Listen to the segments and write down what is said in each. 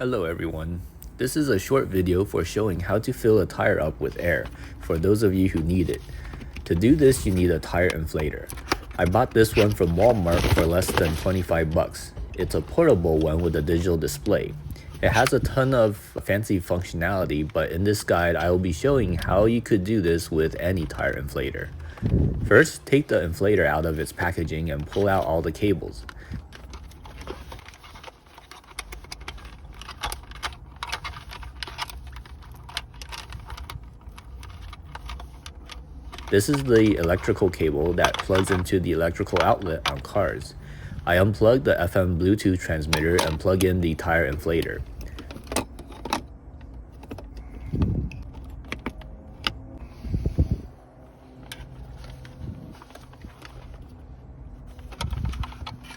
Hello everyone. This is a short video for showing how to fill a tire up with air for those of you who need it. To do this, you need a tire inflator. I bought this one from Walmart for less than 25 bucks. It's a portable one with a digital display. It has a ton of fancy functionality, but in this guide I will be showing how you could do this with any tire inflator. First, take the inflator out of its packaging and pull out all the cables. This is the electrical cable that plugs into the electrical outlet on cars. I unplug the FM Bluetooth transmitter and plug in the tire inflator.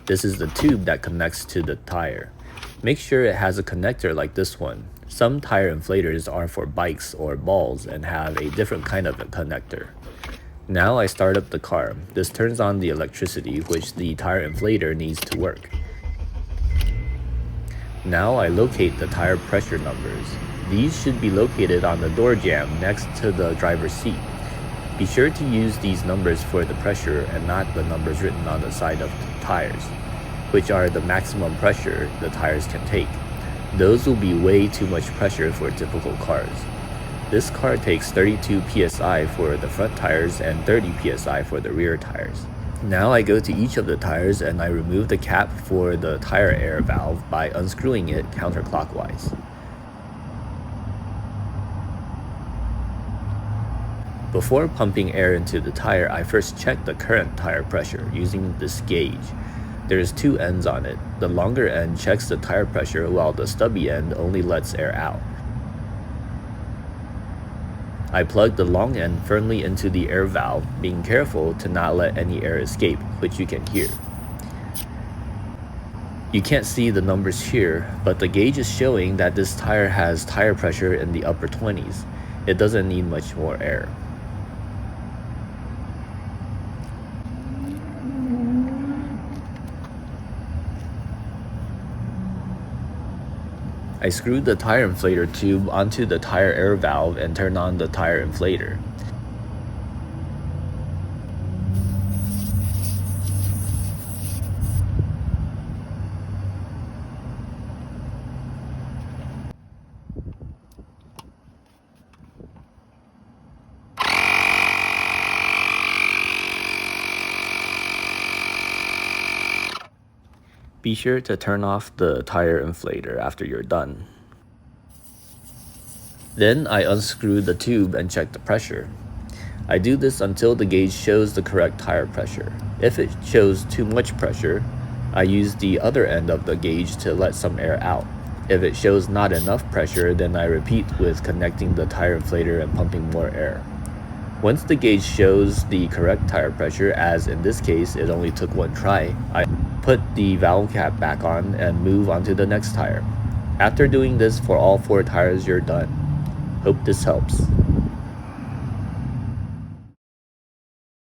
This is the tube that connects to the tire. Make sure it has a connector like this one. Some tire inflators are for bikes or balls and have a different kind of a connector. Now I start up the car. This turns on the electricity which the tire inflator needs to work. Now I locate the tire pressure numbers. These should be located on the door jamb next to the driver's seat. Be sure to use these numbers for the pressure and not the numbers written on the side of the tires, which are the maximum pressure the tires can take. Those will be way too much pressure for typical cars. This car takes 32 psi for the front tires and 30 psi for the rear tires. Now I go to each of the tires and I remove the cap for the tire air valve by unscrewing it counterclockwise. Before pumping air into the tire, I first check the current tire pressure using this gauge. There's two ends on it. The longer end checks the tire pressure while the stubby end only lets air out. I plug the long end firmly into the air valve, being careful to not let any air escape, which you can hear. You can't see the numbers here, but the gauge is showing that this tire has tire pressure in the upper 20s. It doesn't need much more air. I screwed the tire inflator tube onto the tire air valve and turned on the tire inflator. Be sure to turn off the tire inflator after you're done. Then I unscrew the tube and check the pressure. I do this until the gauge shows the correct tire pressure. If it shows too much pressure, I use the other end of the gauge to let some air out. If it shows not enough pressure, then I repeat with connecting the tire inflator and pumping more air. Once the gauge shows the correct tire pressure, as in this case it only took one try, I put the valve cap back on and move on to the next tire. After doing this for all 4 tires, you're done. Hope this helps.